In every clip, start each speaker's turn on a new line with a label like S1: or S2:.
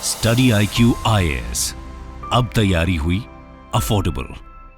S1: Study IQ IAS, अब तैयारी हुई अफोर्डेबल।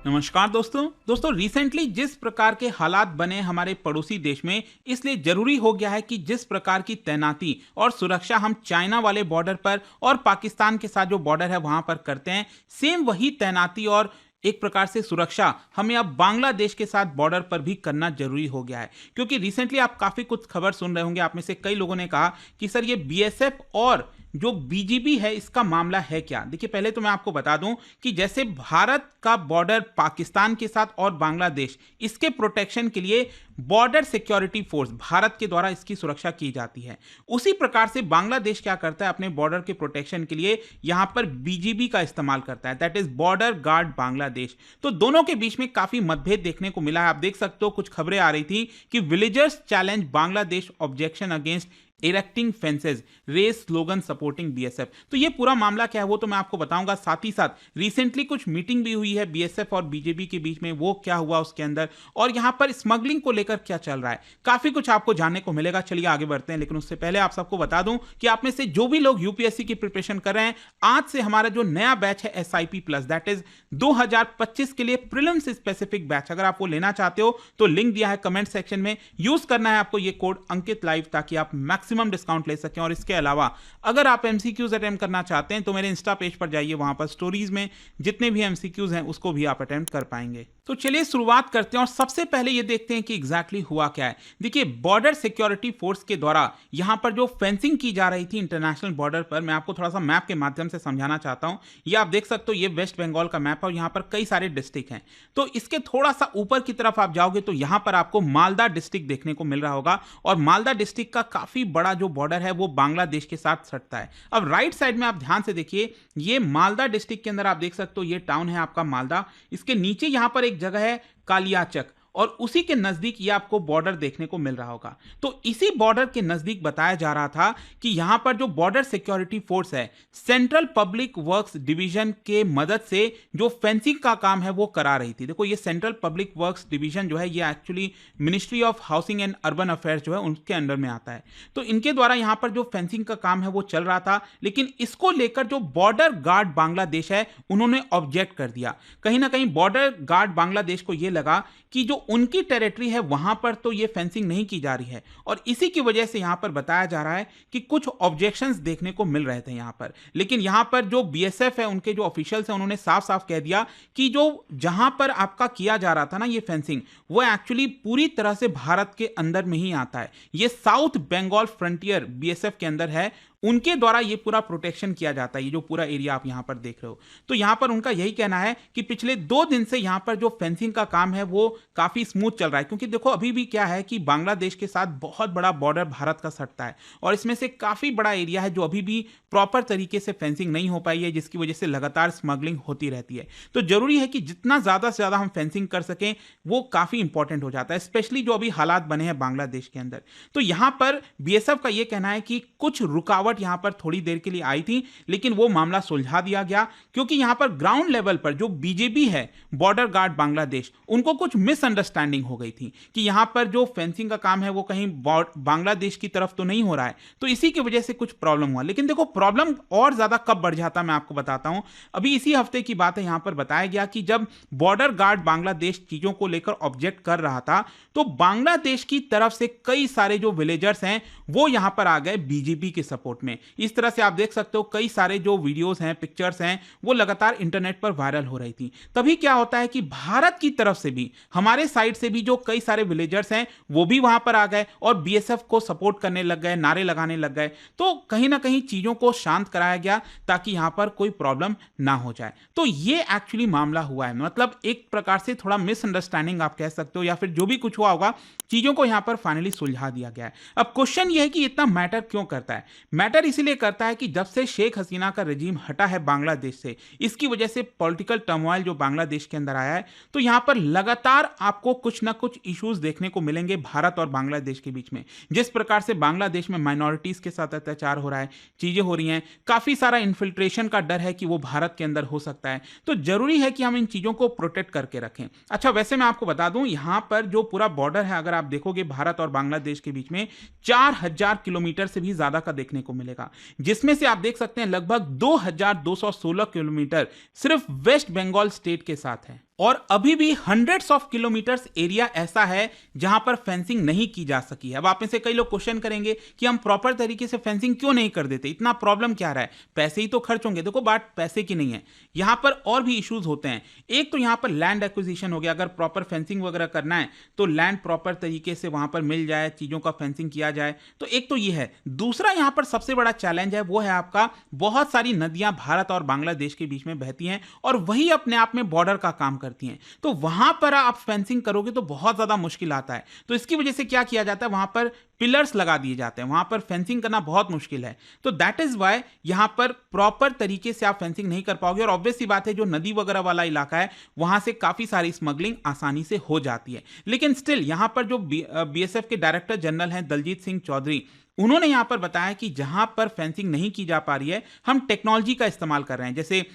S2: नमस्कार दोस्तों रिसेंटली जिस प्रकार के हालात बने हमारे पड़ोसी देश में, इसलिए जरूरी हो गया है कि जिस प्रकार की तैनाती और सुरक्षा हम चाइना वाले बॉर्डर पर और पाकिस्तान के साथ जो बॉर्डर है वहां पर करते हैं, सेम वही तैनाती और एक प्रकार से सुरक्षा हमें अब बांग्लादेश के साथ बॉर्डर पर भी करना जरूरी हो गया है। क्योंकि रिसेंटली आप काफी कुछ खबर सुन रहे होंगे, आप में से कई लोगों ने कहा कि सर ये BSF और जो BGB है इसका मामला है क्या। देखिए, पहले तो मैं आपको बता दूं कि जैसे भारत का बॉर्डर पाकिस्तान के साथ और बांग्लादेश, इसके प्रोटेक्शन के लिए बॉर्डर सिक्योरिटी फोर्स भारत के द्वारा इसकी सुरक्षा की जाती है, उसी प्रकार से बांग्लादेश क्या करता है अपने बॉर्डर के प्रोटेक्शन के लिए यहां पर BGB का इस्तेमाल करता है, that is border guard Bangladesh. तो दोनों के बीच में काफी मतभेद देखने को मिला है। आप देख सकते हो कुछ खबरें आ रही थी कि villagers challenge Bangladesh objection against erecting fences, raise slogan supporting BSF। तो ये पूरा मामला क्या है वो तो मैं आपको बताऊंगा। साथ ही साथ रिसेंटली कुछ मीटिंग भी हुई है BSF और BJP के बीच में, वो क्या हुआ उसके अंदर, और यहां पर स्मगलिंग को लेकर क्या चल रहा है, काफी कुछ आपको जानने को मिलेगा। चलिए आगे बढ़ते हैं, लेकिन उससे पहले आप सबको बता दूं कि आप में से जो भी लोग UPSC की प्रिपरेशन कर रहे हैं, आज से हमारा जो नया बैच है SIP+, दैट इज 2025 के लिए प्रीलिम्स स्पेसिफिक बैच, अगर आप वो लेना चाहते हो तो लिंक दिया है कमेंट सेक्शन में। यूज करना है आपको ये कोड अंकित लाइव, ताकि आप मैक्सिमम डिस्काउंट ले सकें। और इसके अलावा अगर आप MCQs अटेम्प्ट करना चाहते हैं तो मेरे इंस्टा पेज पर जाइए, वहां पर स्टोरीज में जितने भी MCQs हैं उसको भी आप अटेम्प्ट कर पाएंगे। तो चलिए शुरुआत करते हैं और सबसे पहले ये देखते हैं कि एग्जैक्टली हुआ क्या है। देखिए, बॉर्डर सिक्योरिटी फोर्स के द्वारा यहां पर जो फेंसिंग की जा रही थी इंटरनेशनल बॉर्डर पर, मैं आपको थोड़ा सा मैप के माध्यम से समझाना चाहता हूं। ये आप देख सकते हो, ये वेस्ट बंगाल का मैप है और यहां पर कई सारे डिस्ट्रिक्ट हैं। तो इसके थोड़ा सा ऊपर की तरफ आप जाओगे तो यहां पर आपको मालदा डिस्ट्रिक्ट देखने को मिल रहा होगा, और मालदा डिस्ट्रिक्ट का काफी बड़ा जो बॉर्डर है वो बांग्लादेश के साथ सटता है। अब राइट साइड में आप ध्यान से देखिए, ये मालदा डिस्ट्रिक्ट के अंदर आप देख सकते हो ये टाउन है आपका मालदा। इसके नीचे यहां पर एक जगह है कालियाचक, और उसी के नजदीक ये आपको बॉर्डर देखने को मिल रहा होगा। तो इसी बॉर्डर के नजदीक बताया जा रहा था कि यहां पर जो बॉर्डर सिक्योरिटी फोर्स है सेंट्रल पब्लिक वर्क्स डिवीजन के मदद से जो फेंसिंग का काम है वो करा रही थी। देखो, ये सेंट्रल पब्लिक वर्क्स डिवीजन जो है ये actually ministry of housing and urban affairs जो है उनके अंडर में आता है। तो इनके द्वारा यहां पर जो फेंसिंग का काम है वो चल रहा था, लेकिन इसको लेकर जो बॉर्डर गार्ड बांग्लादेश है उन्होंने ऑब्जेक्ट कर दिया। कहीं ना कहीं बॉर्डर गार्ड बांग्लादेश को यह लगा कि जो उनकी टेरिटरी है वहां पर तो ये फेंसिंग नहीं की जा रही है, और इसी की वजह से यहां पर बताया जा रहा है कि कुछ ऑब्जेक्शंस देखने को मिल रहे थे यहां पर। लेकिन यहां पर जो BSF है, उनके जो ऑफिशियल्स हैं, उन्होंने साफ साफ कह दिया कि जो जहां पर आपका किया जा रहा था ना ये फेंसिंग, वो एक्चुअली पूरी तरह से भारत के अंदर में ही आता है। ये साउथ बंगाल फ्रंटियर BSF के अंदर है, उनके द्वारा ये पूरा प्रोटेक्शन किया जाता है, ये जो पूरा एरिया आप यहां पर देख रहे हो। तो यहां पर उनका यही कहना है कि पिछले 2 दिन से यहां पर जो फेंसिंग का काम है वो काफी स्मूथ चल रहा है। क्योंकि देखो, अभी भी क्या है कि बांग्लादेश के साथ बहुत बड़ा बॉर्डर भारत का सटता है, और इसमें से काफी बड़ा एरिया है जो अभी भी प्रॉपर तरीके से फेंसिंग नहीं हो पाई है, जिसकी वजह से लगातार स्मगलिंग होती रहती है। तो जरूरी है कि जितना ज्यादा से ज्यादा हम फेंसिंग कर सकें वो काफी इंपॉर्टेंट हो जाता है, स्पेशली जो अभी हालात बने हैं बांग्लादेश के अंदर। तो यहां पर BSF का यह कहना है कि कुछ रुकावट यहां पर थोड़ी देर के लिए आई थी, लेकिन वो मामला सुलझा दिया गया, क्योंकि यहां पर ग्राउंड लेवल पर जो BJP है, बॉर्डर गार्ड बांग्लादेश, उनको कुछ मिसअंडरस्टैंडिंग हो गई थी कि यहां पर जो फेंसिंग का काम है वो कहीं बांग्लादेश की तरफ तो नहीं हो रहा है। तो इसी की वजह से कुछ प्रॉब्लम हुआ। लेकिन देखो, प्रॉब्लम और ज्यादा कब बढ़ जाता मैं आपको बताता हूं। अभी इसी हफ्ते की बात है, यहां पर बताया गया कि जब बॉर्डर गार्ड बांग्लादेश चीजों को लेकर ऑब्जेक्ट कर रहा था, तो बांग्लादेश की तरफ से कई सारे जो विलेजर्स हैं वो यहां पर आ गए BJP के सपोर्ट में। इस तरह से आप देख सकते हो कई सारे जो वीडियोस हैं, पिक्चर्स हैं, वो लगातार इंटरनेट पर वायरल हो रही थी। तभी क्या होता है कि भारत की तरफ से भी, हमारे साइड से भी जो कई सारे विलेजर्स हैं वो भी वहां पर आ गए और BSF को सपोर्ट करने लग गए, नारे लगाने लग गए। तो कहीं ना कहीं चीजों को शांत कराया गया ताकि यहां पर कोई प्रॉब्लम ना हो जाए। तो ये एक्चुअली मामला हुआ है, मतलब एक प्रकार से थोड़ा मिसअंडरस्टैंडिंग आप कह सकते हो, या फिर जो भी कुछ हुआ होगा, चीजों को यहां पर फाइनली सुलझा दिया गया है। अब क्वेश्चन ये है कि इतना मैटर क्यों करता है। मैटर इसीलिए करता है कि जब से शेख हसीना का रेजिम हटा है बांग्लादेश से, इसकी वजह से पॉलिटिकल टर्मोइल जो बांग्लादेश के अंदर आया है, तो यहां पर लगातार आपको कुछ ना कुछ इश्यूज देखने को मिलेंगे भारत और बांग्लादेश के बीच में। जिस प्रकार से बांग्लादेश में माइनॉरिटीज के साथ अत्याचार हो रहा है, चीजें हो रही हैं, काफी सारा इन्फिल्ट्रेशन का डर है कि वो भारत के अंदर हो सकता है। तो जरूरी है कि हम इन चीजों को प्रोटेक्ट करके रखें। अच्छा, वैसे मैं आपको बता दूं, यहां पर जो पूरा बॉर्डर है, अगर आप देखोगे भारत और बांग्लादेश के बीच में 4000 किलोमीटर से भी ज्यादा का देखने को आपको मिलेगा, जिसमें से आप देख सकते हैं लगभग 2216 किलोमीटर सिर्फ वेस्ट बंगाल स्टेट के साथ है। और अभी भी हंड्रेड्स ऑफ किलोमीटर्स एरिया ऐसा है जहां पर फेंसिंग नहीं की जा सकी है। अब आप में से कई लोग क्वेश्चन करेंगे कि हम प्रॉपर तरीके से फेंसिंग क्यों नहीं कर देते, इतना प्रॉब्लम क्या रहा है, पैसे ही तो खर्च होंगे। देखो बात पैसे की नहीं है, यहां पर और भी इश्यूज होते हैं। एक तो यहां पर लैंड एक्विजिशन हो गया, अगर प्रॉपर फेंसिंग वगैरह करना है तो लैंड प्रॉपर तरीके से वहां पर मिल जाए, चीजों का फेंसिंग किया जाए, तो एक तो ये है। दूसरा यहां पर सबसे बड़ा चैलेंज है वो है आपका, बहुत सारी नदियां भारत और बांग्लादेश के बीच में बहती हैं और वही अपने आप में बॉर्डर का काम करती हैं, तो वहां पर आप फेंसिंग करोगे तो बहुत ज्यादा मुश्किल आता है। तो इसकी वजह से क्या किया जाता है, वहां पर पिलर्स लगा दिए जाते हैं, वहां पर फेंसिंग करना बहुत मुश्किल है। तो दैट इज वाई यहां पर प्रॉपर तरीके से आप फेंसिंग नहीं कर पाओगे। और ऑब्वियस सी बात है, जो नदी वगैरह वाला इलाका है वहां से काफी सारी स्मगलिंग आसानी से हो जाती है। लेकिन स्टिल यहां पर जो बीएसएफ के डायरेक्टर जनरल हैं दलजीत सिंह चौधरी, उन्होंने यहां पर बताया कि जहां पर फेंसिंग नहीं की जा पा रही है, हम टेक्नोलॉजी का इस्तेमाल कर रहे हैं, जैसे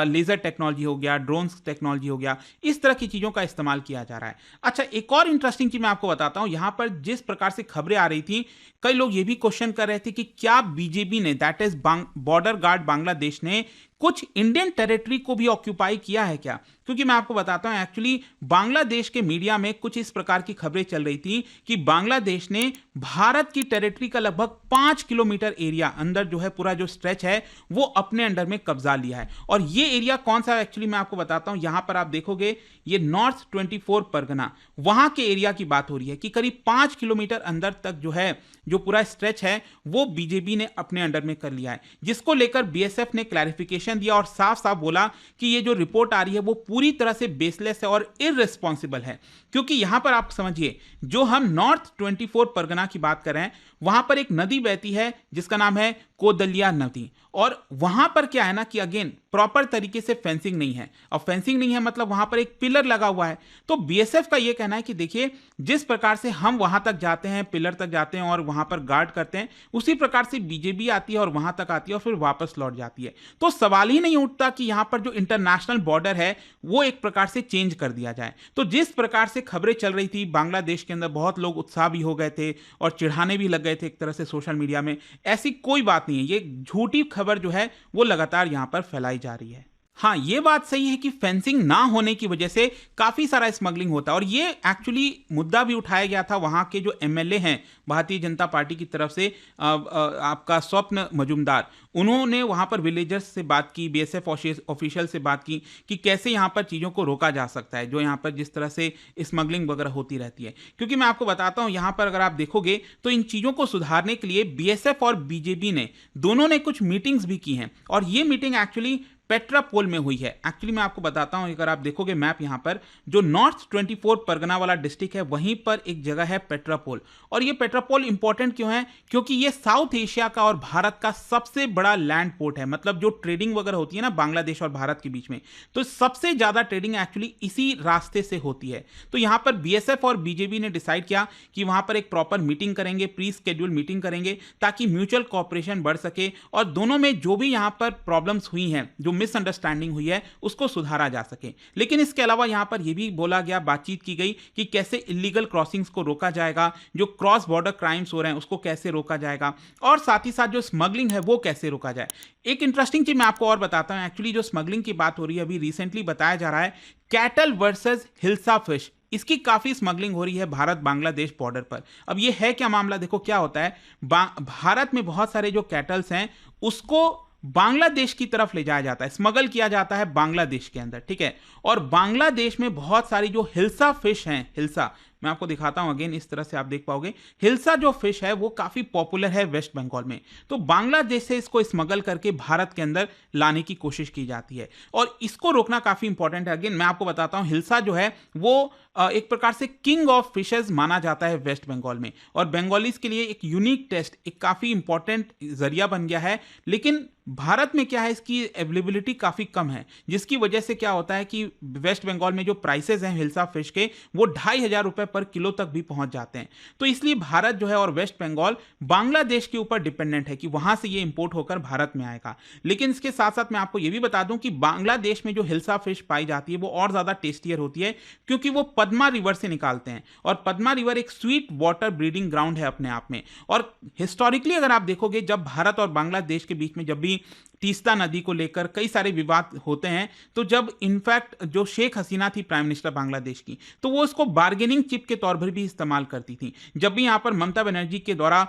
S2: लेजर टेक्नोलॉजी हो गया, ड्रोन्स टेक्नोलॉजी हो गया, इस तरह की चीजों का इस्तेमाल किया जा रहा है। अच्छा, एक और इंटरेस्टिंग चीज मैं आपको बताता हूं, यहां पर जिस प्रकार से खबरें आ रही थी, कई लोग ये भी क्वेश्चन कर रहे थे कि क्या बीजेपी ने, that is border guard Bangladesh ने, कुछ इंडियन टेरिटरी को भी ऑक्यूपाई किया है क्या। क्योंकि मैं आपको बताता हूं, एक्चुअली बांग्लादेश के मीडिया में कुछ इस प्रकार की खबरें चल रही थी कि बांग्लादेश ने भारत की टेरिटरी का लगभग 5 किलोमीटर एरिया अंदर जो है, पूरा जो स्ट्रेच है वो अपने अंडर में कब्जा लिया है। और ये एरिया कौन सा है, एक्चुअली मैं आपको बताता हूं। यहां पर आप देखोगे ये नॉर्थ 24 परगना, वहां के एरिया की बात हो रही है कि करीब 5 किलोमीटर अंदर तक जो है, जो पूरा स्ट्रेच है वो बीजेपी ने अपने अंडर में कर लिया है, जिसको लेकर बीएसएफ ने क्लैरिफिकेशन दिया और साफ साफ बोला कि ये जो रिपोर्ट आ रही है वो पूरी तरह से बेसलेस है और इररिस्पॉन्सिबल है। क्योंकि यहां पर आप समझिए, जो हम नॉर्थ 24 परगना की बात कर रहे हैं, वहां पर एक नदी बहती है जिसका नाम है कोदलिया नदी, और वहां पर क्या है ना कि अगेन प्रॉपर तरीके से फेंसिंग नहीं है। अब फेंसिंग नहीं है मतलब वहां पर एक पिलर लगा हुआ है। तो बीएसएफ का यह कहना है कि देखिए, जिस प्रकार से हम वहां तक जाते हैं, पिलर तक जाते हैं और वहां पर गार्ड करते हैं, उसी प्रकार से बीजेपी आती है और वहां तक आती है और फिर वापस लौट जाती है। तो सवाल ही नहीं उठता कि यहां पर जो इंटरनेशनल बॉर्डर है वो एक प्रकार से चेंज कर दिया जाए। तो जिस प्रकार से खबरें चल रही थी, बांग्लादेश के अंदर बहुत लोग उत्साह भी हो गए थे और चिढ़ाने भी लग गए थे एक तरह से सोशल मीडिया में। ऐसी कोई बात नहीं है, ये झूठी खबर जो है वो लगातार यहां पर फैलाई जा रही है। हाँ, ये बात सही है कि फेंसिंग ना होने की वजह से काफी सारा स्मगलिंग होता है, और ये एक्चुअली मुद्दा भी उठाया गया था वहां के जो एमएलए हैं भारतीय जनता पार्टी की तरफ से, आपका स्वप्न मजूमदार, उन्होंने वहां पर विलेजर्स से बात की, बीएसएफ ऑफिशियल से बात की कि कैसे यहां पर चीजों को रोका जा सकता है, जो यहां पर जिस तरह से स्मगलिंग वगैरह होती रहती है। क्योंकि मैं आपको बताता हूं, यहां पर अगर आप देखोगे तो इन चीजों को सुधारने के लिए बीएसएफ और बीजेपी ने दोनों ने कुछ मीटिंग्स भी की हैं, और ये मीटिंग एक्चुअली पेट्रापोल में हुई है। एक्चुअली मैं आपको बताता हूं, अगर आप देखोगे मैप, यहां पर जो नॉर्थ 24 परगना वाला डिस्ट्रिक्ट है वहीं पर एक जगह है पेट्रापोल। और ये पेट्रापोल इंपॉर्टेंट क्यों है, क्योंकि ये साउथ एशिया का और भारत का सबसे बड़ा लैंड पोर्ट है। मतलब जो ट्रेडिंग वगैरह होती है ना बांग्लादेश और भारत के बीच में, तो सबसे ज्यादा ट्रेडिंग एक्चुअली इसी रास्ते से होती है। तो यहां पर बीएसएफ और बीजेपी ने डिसाइड किया कि वहां पर एक प्रॉपर मीटिंग करेंगे, प्री स्केड्यूल मीटिंग करेंगे, ताकि म्यूचुअल कॉपरेशन बढ़ सके और दोनों में जो भी यहां पर प्रॉब्लम्स हुई हैं, जो मिसअंडरस्टैंडिंग हुई है, उसको सुधारा जा सके। लेकिन इसके अलावा यहां पर यह भी बोला गया, बातचीत की गई कि कैसे इलीगल क्रॉसिंग्स को रोका जाएगा, जो क्रॉस बॉर्डर क्राइम्स हो रहे हैं उसको कैसे रोका जाएगा, और साथ ही साथ जो स्मगलिंग है वो कैसे रोका जाए। एक इंटरेस्टिंग चीज मैं आपको और बताता हूं, एक्चुअली जो स्मगलिंग की बात हो रही है, अभी रिसेंटली बताया जा रहा है कैटल वर्सेस हिल्सा फिश, इसकी काफी स्मगलिंग हो रही है भारत बांग्लादेश बॉर्डर पर। अब ये है क्या मामला, देखो क्या होता है, भारत में बहुत सारे जो कैटल्स हैं उसको बांग्लादेश की तरफ ले जाया जाता है, स्मगल किया जाता है बांग्लादेश के अंदर, ठीक है। और बांग्लादेश में बहुत सारी जो हिल्सा फिश हैं, हिल्सा मैं आपको दिखाता हूं, अगेन इस तरह से आप देख पाओगे, हिल्सा जो फिश है वो काफी पॉपुलर है वेस्ट बंगाल में। तो बांग्लादेश से इसको स्मगल करके भारत के अंदर लाने की कोशिश की जाती है, और इसको रोकना काफी इंपॉर्टेंट है। अगेन मैं आपको बताता हूं, हिल्सा जो है वो एक प्रकार से किंग ऑफ फिशेज माना जाता है वेस्ट बंगाल में, और बंगालीज के लिए एक यूनिक टेस्ट, एक काफी इंपॉर्टेंट जरिया बन गया है। लेकिन भारत में क्या है, इसकी अवेलेबिलिटी काफ़ी कम है, जिसकी वजह से क्या होता है कि वेस्ट बंगाल में जो प्राइसेस हैं हिल्सा फिश के, वो 2,500 रुपये पर किलो तक भी पहुंच जाते हैं। तो इसलिए भारत जो है और वेस्ट बंगाल बांग्लादेश के ऊपर डिपेंडेंट है कि वहां से ये इंपोर्ट होकर भारत में आएगा। लेकिन इसके साथ साथ मैं आपको ये भी बता दूं कि बांग्लादेश में जो हिल्सा फिश पाई जाती है वो और ज़्यादा टेस्टियर होती है, क्योंकि वो पद्मा रिवर से निकालते हैं, और पद्मा रिवर एक स्वीट वाटर ब्रीडिंग ग्राउंड है अपने आप में। और हिस्टोरिकली अगर आप देखोगे, जब भारत और बांग्लादेश के बीच में जब भी तीस्ता नदी को लेकर कई सारे विवाद होते हैं, तो जब इनफैक्ट जो शेख हसीना थी प्राइम मिनिस्टर बांग्लादेश की, तो वो उसको बार्गेनिंग चिप के तौर पर भी इस्तेमाल करती थी। जब भी यहाँ पर ममता बनर्जी के द्वारा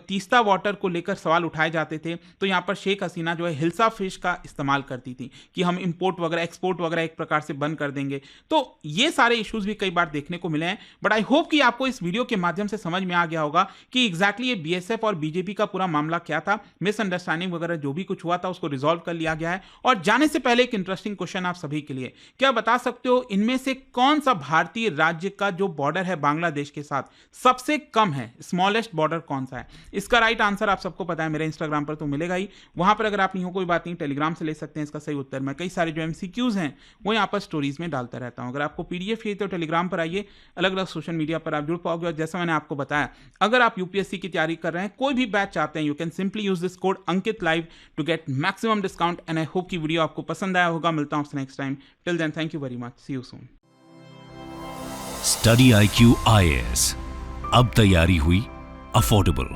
S2: तीस्ता वाटर को लेकर सवाल उठाए जाते थे, तो यहाँ पर शेख हसीना जो है हिल्सा फिश का इस्तेमाल करती थी कि हम इंपोर्ट वगैरह एक्सपोर्ट वगैरह एक प्रकार से बंद कर देंगे। तो ये सारे इश्यूज भी कई बार देखने को मिले हैं। बट आई होप कि आपको इस वीडियो के माध्यम से समझ में आ गया होगा कि एग्जैक्टली ये बीएसएफ और बीजेपी का पूरा मामला क्या था, मिसअंडरस्टैंडिंग वगैरह जो भी कुछ हुआ था उसको रिजॉल्व कर लिया गया है। और जाने से पहले एक इंटरेस्टिंग क्वेश्चन आप सभी के लिए, क्या बता सकते हो इनमें से कौन सा भारतीय राज्य का जो बॉर्डर है बांग्लादेश के साथ सबसे कम है, स्मॉलेस्ट बॉर्डर कौन सा है? इसका राइट आंसर आप सबको पता है, मेरे इंस्टाग्राम पर तो मिलेगा ही, वहां पर अगर आप नहीं हो कोई बात नहीं, टेलीग्राम से ले सकते हैं इसका सही उत्तर। मैं कई सारे जो एमसीक्यूज हैं वो यहाँ पर स्टोरीज में डालता रहता हूं। अगर आपको पीडीएफ चाहिए तो टेलीग्राम पर आइए, अलग अलग सोशल मीडिया पर आप जुड़ पाओगे। और जैसा मैंने आपको बताया, अगर आप यूपीएससी की तैयारी कर रहे हैं, कोई भी बैच चाहते हैं, you can simply use this code Ankit live to get maximum discount. And I hope की वीडियो आपको पसंद आया होगा। मिलता हूं आपसे next time. Till then, thank you very much, see you soon.
S1: Study IQ IAS, अब तैयारी हुई अफोर्डेबल।